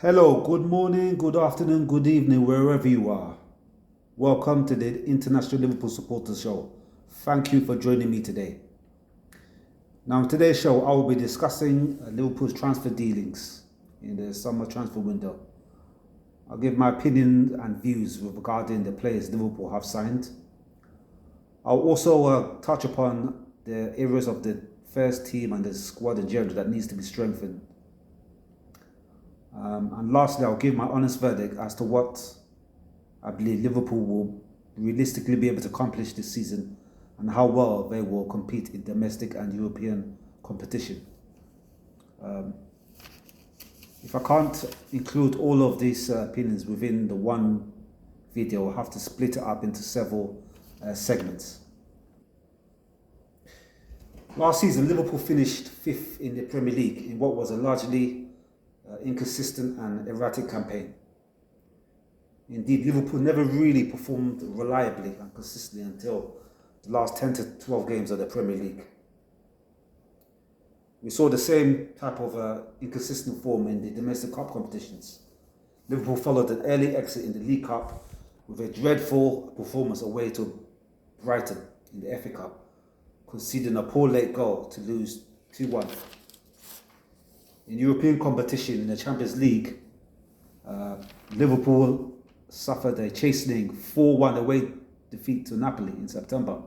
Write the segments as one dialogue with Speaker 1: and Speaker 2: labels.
Speaker 1: Hello, good morning, good afternoon, good evening, wherever you are. Welcome to the International Liverpool Supporters Show. Thank you for joining me today. Now, in today's show, I will be discussing Liverpool's transfer dealings in the summer transfer window. I'll give my opinion and views regarding the players Liverpool have signed. I'll also touch upon the areas of the first team and the squad in general that needs to be strengthened. And lastly, I'll give my honest verdict as to what I believe Liverpool will realistically be able to accomplish this season and how well they will compete in domestic and European competition. If I can't include all of these opinions within the one video, I'll have to split it up into several segments. Last season, Liverpool finished fifth in the Premier League in what was a largely inconsistent and erratic campaign. Indeed, Liverpool never really performed reliably and consistently until the last 10 to 12 games of the Premier League. We saw the same type of inconsistent form in the domestic cup competitions. Liverpool followed an early exit in the League Cup with a dreadful performance away to Brighton in the FA Cup, conceding a poor late goal to lose 2-1. In European competition in the Champions League, Liverpool suffered a chastening 4-1 away defeat to Napoli in September.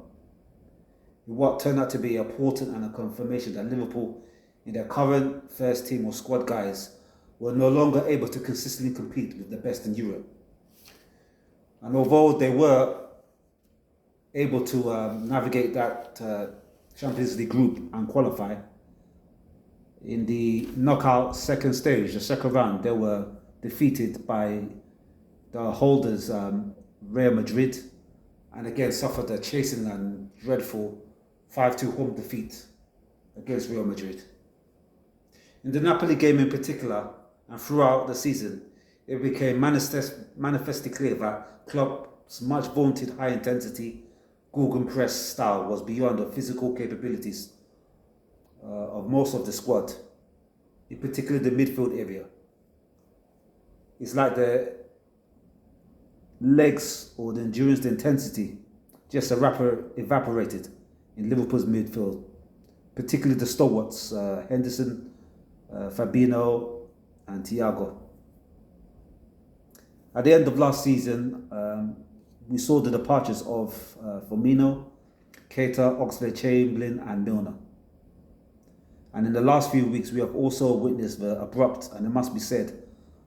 Speaker 1: What turned out to be a portent and a confirmation that Liverpool, in their current first team or squad guys, were no longer able to consistently compete with the best in Europe. And although they were able to navigate that Champions League group and qualify, in the knockout second stage, the second round, they were defeated by the holders, Real Madrid, and again suffered a chastening and dreadful 5-2 home defeat against Real Madrid. In the Napoli game in particular, and throughout the season, it became manifestly clear that Klopp's much vaunted high-intensity Gegenpress style was beyond the physical capabilities of most of the squad, in particular the midfield area. It's like the legs or the endurance, the intensity just evaporated in Liverpool's midfield, particularly the stalwarts, Henderson, Fabinho and Thiago. At the end of last season, we saw the departures of Firmino, Keita, Oxlade-Chamberlain and Milner. And in the last few weeks, we have also witnessed the abrupt, and it must be said,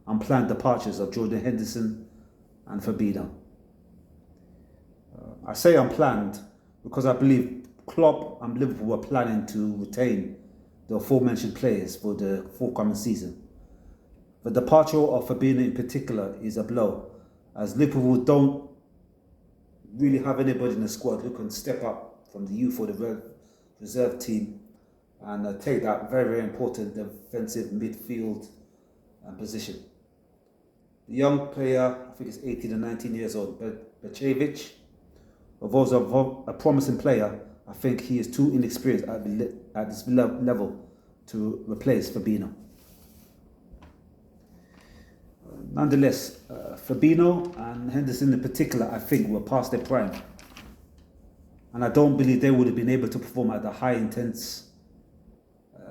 Speaker 1: unplanned departures of Jordan Henderson and Fabinho. I say unplanned because I believe Klopp and Liverpool were planning to retain the aforementioned players for the forthcoming season. The departure of Fabinho in particular is a blow, as Liverpool don't really have anybody in the squad who can step up from the youth or the reserve team and take that very, very important defensive midfield position. The young player, I think it's 18 or 19 years old, Bacevic, although a promising player, I think he is too inexperienced at this level to replace Fabinho. Nonetheless, Fabinho and Henderson in particular, I think, were past their prime. And I don't believe they would have been able to perform at the high intense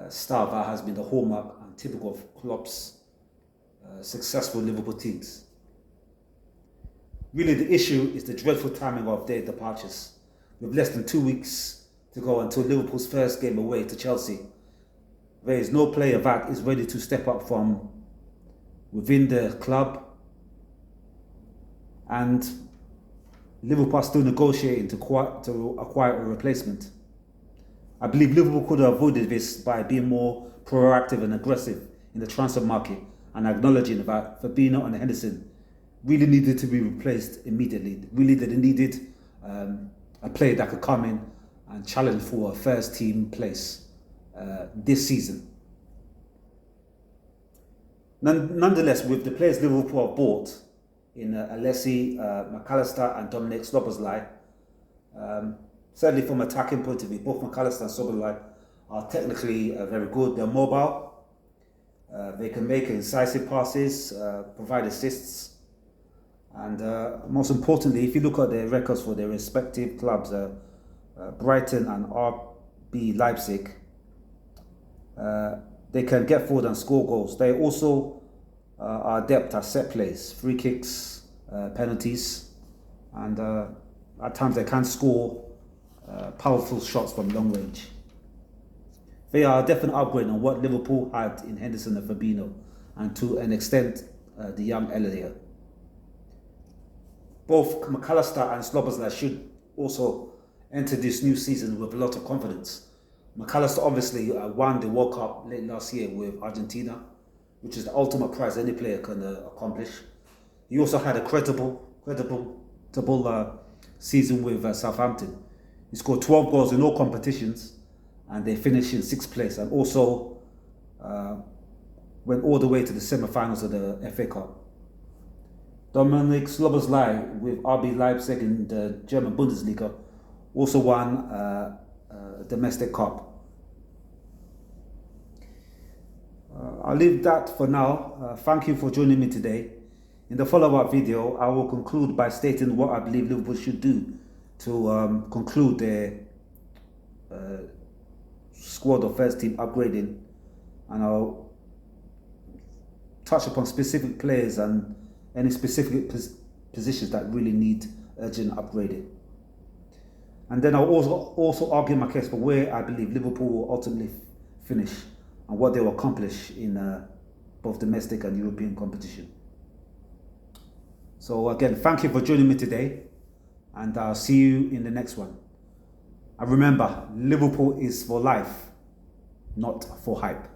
Speaker 1: style that has been the hallmark and typical of Klopp's successful Liverpool teams. Really, the issue is the dreadful timing of their departures. With less than 2 weeks to go until Liverpool's first game away to Chelsea, there is no player that is ready to step up from within the club, and Liverpool are still negotiating to acquire a replacement. I believe Liverpool could have avoided this by being more proactive and aggressive in the transfer market and acknowledging that Fabinho and Henderson really needed to be replaced immediately. Really, they needed a player that could come in and challenge for a first team place this season. Nonetheless, with the players Liverpool have bought in Alessi, McAllister and Dominic Szoboszlai, certainly from an attacking point of view, both McAllister and Szoboszlai are technically very good. They're mobile. They can make incisive passes, provide assists, and most importantly, if you look at their records for their respective clubs, Brighton and RB Leipzig, they can get forward and score goals. They also are adept at set plays, free kicks, penalties, and at times they can score powerful shots from long range. They are a definite upgrade on what Liverpool had in Henderson and Fabinho, and to an extent, the young Elliott. Both McAllister and Szoboszlai should also enter this new season with a lot of confidence. McAllister obviously won the World Cup late last year with Argentina, which is the ultimate prize any player can accomplish. He also had a credible season with Southampton. He scored 12 goals in all competitions, and they finished in 6th place, and also went all the way to the semi-finals of the FA Cup. Dominik Szoboszlai with RB Leipzig in the German Bundesliga also won a domestic cup. I'll leave that for now. Thank you for joining me today. In the follow-up video, I will conclude by stating what I believe Liverpool should do to conclude their squad or first team upgrading, and I'll touch upon specific players and any specific positions that really need urgent upgrading. And then I'll also argue my case for where I believe Liverpool will ultimately finish and what they will accomplish in both domestic and European competition. So again, thank you for joining me today, and I'll see you in the next one. And remember, Liverpool is for life, not for hype.